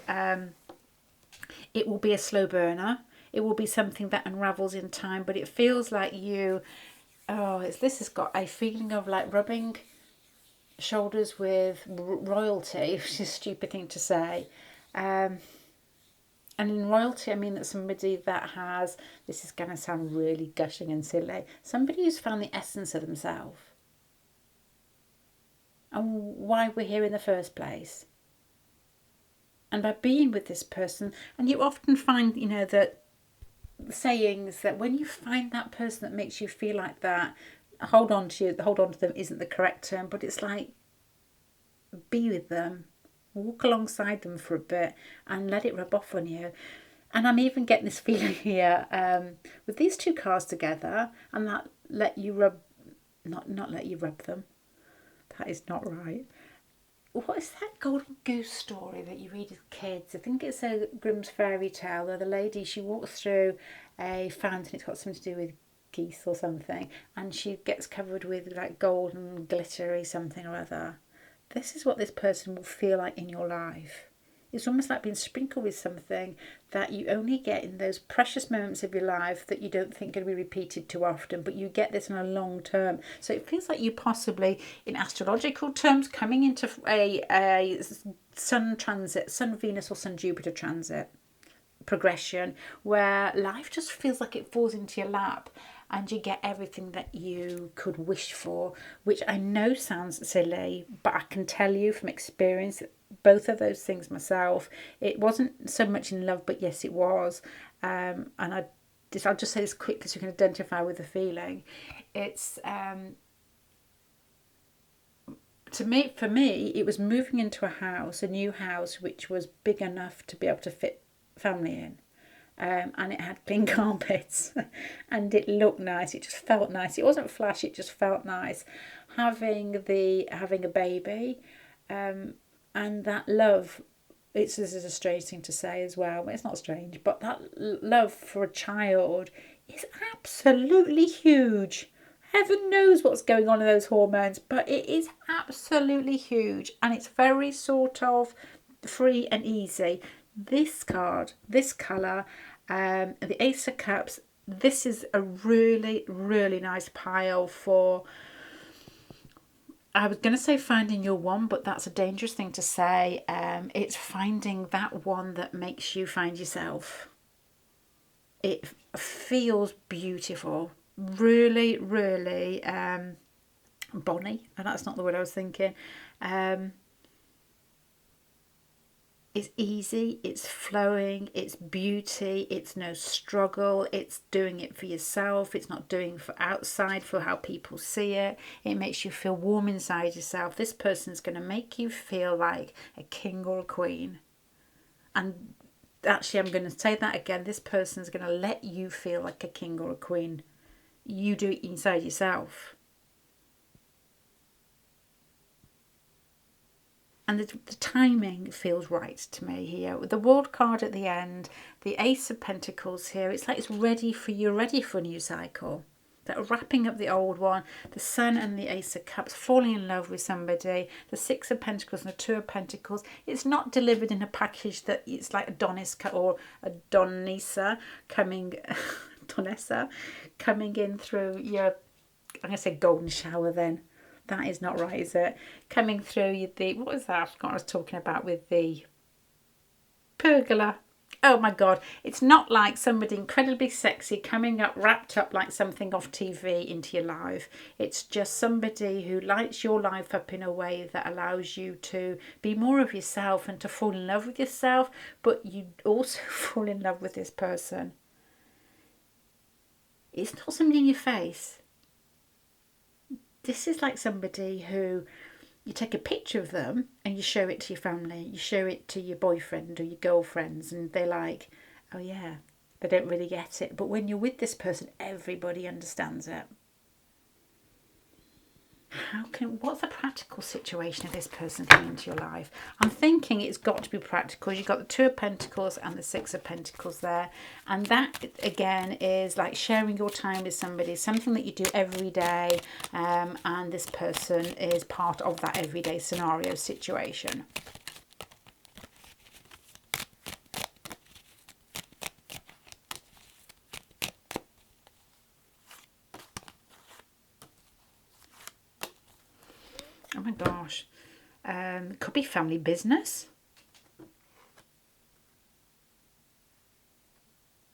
it will be a slow burner. It will be something that unravels in time, but it feels like this has got a feeling of like rubbing shoulders with royalty, which is a stupid thing to say. And in royalty, I mean that somebody that has, this is going to sound really gushing and silly, somebody who's found the essence of themselves. And why we're here in the first place. And by being with this person, and you often find, that sayings that when you find that person that makes you feel like that, hold on to them isn't the correct term, but it's like be with them, walk alongside them for a bit and let it rub off on you. And I'm even getting this feeling here with these two cards together, and that let you rub, not let you rub them. That is not right. What is that golden goose story that you read as kids? I think it's a Grimm's fairy tale where the lady, she walks through a fountain, it's got something to do with geese or something, and she gets covered with like gold and glittery something or other. This is what this person will feel like in your life. It's almost like being sprinkled with something that you only get in those precious moments of your life that you don't think are going to be repeated too often, but you get this on a long term. So it feels like you possibly, in astrological terms, coming into a Sun transit, Sun Venus or Sun Jupiter transit progression, where life just feels like it falls into your lap and you get everything that you could wish for, which I know sounds silly, but I can tell you from experience both of those things myself. It wasn't so much in love, but yes, it was. And I'll just say this quickly so you can identify with the feeling. It's for me, it was moving into a new house, which was big enough to be able to fit family in. And it had clean carpets and it looked nice. It just felt nice. It wasn't flashy, it just felt nice. Having a baby, and that love, this is a strange thing to say as well, but it's not strange, but that love for a child is absolutely huge. Heaven knows what's going on in those hormones, but it is absolutely huge, and it's very sort of free and easy. This card, this colour, the Ace of Cups, this is a really, really nice pile for, I was going to say finding your one, but that's a dangerous thing to say. It's finding that one that makes you find yourself. It feels beautiful. Really, really bonny. And that's not the word I was thinking. It's easy, it's flowing, it's beauty, it's no struggle, it's doing it for yourself, it's not doing for outside, for how people see it. It makes you feel warm inside yourself. This person's going to make you feel like a king or a queen. And actually, I'm going to say that again. This person's going to let you feel like a king or a queen. You do it inside yourself. And the timing feels right to me here. With the World card at the end, the Ace of Pentacles here, it's like it's ready for you, ready for a new cycle. That wrapping up the old one, the Sun and the Ace of Cups, falling in love with somebody, the Six of Pentacles and the Two of Pentacles. It's not delivered in a package that it's like a Doniska or a Donisa coming, Donessa coming in through your, I'm going to say golden shower then. That is not right, is it? Coming through the, what was that? I forgot what I was talking about with the pergola. Oh my God. It's not like somebody incredibly sexy coming up, wrapped up like something off TV into your life. It's just somebody who lights your life up in a way that allows you to be more of yourself and to fall in love with yourself, but you also fall in love with this person. It's not somebody in your face. This is like somebody who you take a picture of them and you show it to your family, you show it to your boyfriend or your girlfriends, and they're like, oh yeah, they don't really get it. But when you're with this person, everybody understands it. What's the practical situation of this person coming into your life? I'm thinking it's got to be practical. You've got the Two of Pentacles and the Six of Pentacles there. And that, again, is like sharing your time with somebody, something that you do every day. And this person is part of that everyday scenario situation. Oh my gosh. Could be family business.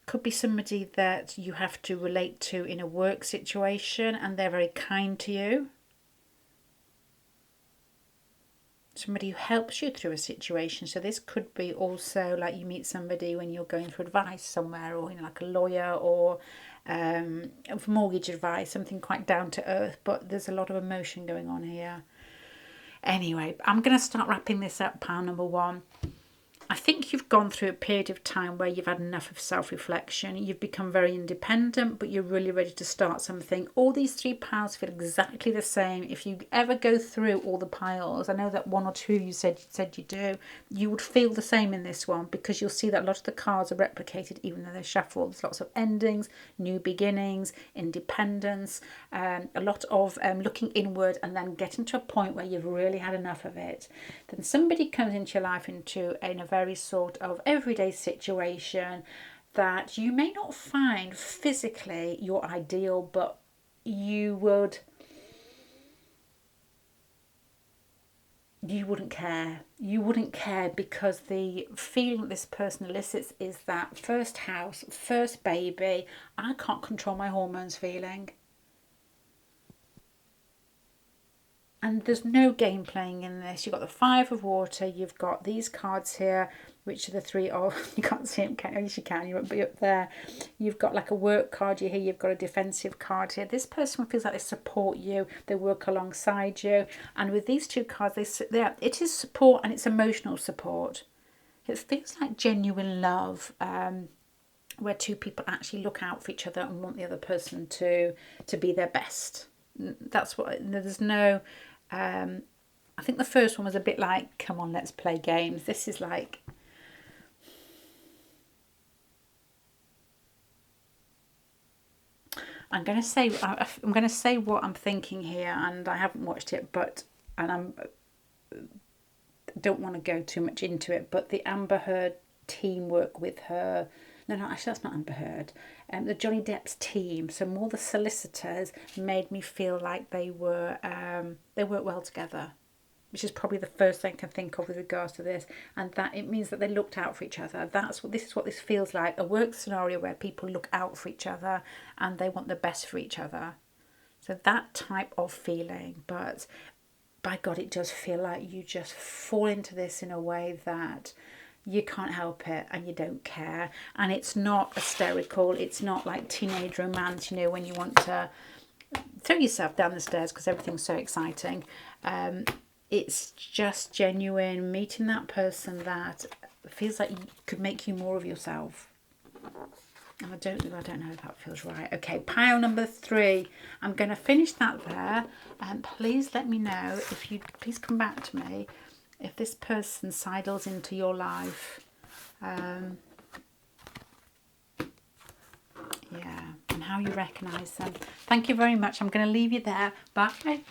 Could be somebody that you have to relate to in a work situation and they're very kind to you. Somebody who helps you through a situation. So this could be also like you meet somebody when you're going for advice somewhere, or like a lawyer, or mortgage advice, something quite down to earth, but there's a lot of emotion going on here. Anyway, I'm going to start wrapping this up, pile number one. I think you've gone through a period of time where you've had enough of self-reflection. You've become very independent, but you're really ready to start something. All these three piles feel exactly the same. If you ever go through all the piles, I know that one or two you said you do, you would feel the same in this one, because you'll see that a lot of the cards are replicated even though they're shuffled. There's lots of endings, new beginnings, independence, a lot of looking inward and then getting to a point where you've really had enough of it. Then somebody comes into your life in a very sort of everyday situation that you may not find physically your ideal, but you wouldn't care. You wouldn't care, because the feeling that this person elicits is that first house, first baby, I can't control my hormones feeling. And there's no game playing in this. You've got the Five of Water. You've got these cards here, which are the three of, you can't see them, can you? Yes, you can. You won't be up there. You've got like a work card here. You've got a defensive card here. This person feels like they support you. They work alongside you. And with these two cards, it is support, and it's emotional support. It feels like genuine love, where two people actually look out for each other and want the other person to be their best. That's what, there's no, I think the first one was a bit like, come on, let's play games. This is like, I'm going to say what I'm thinking here, and I haven't watched it, don't want to go too much into it, but the Amber Heard teamwork with her, no, actually that's not Amber Heard, the Johnny Depp's team, so more the solicitors, made me feel like they work well together, which is probably the first thing I can think of with regards to this, and that it means that they looked out for each other. This is what this feels like, a work scenario where people look out for each other and they want the best for each other. So that type of feeling, but by God, it does feel like you just fall into this in a way that you can't help it and you don't care. And it's not hysterical. It's not like teenage romance, you know, when you want to throw yourself down the stairs because everything's so exciting. It's just genuine, meeting that person that feels like could make you more of yourself. And I don't know if that feels right. Okay, pile number 3. I'm going to finish that there. And please let me know if you, please come back to me if this person sidles into your life. Yeah, and how you recognise them. Thank you very much. I'm going to leave you there. Bye.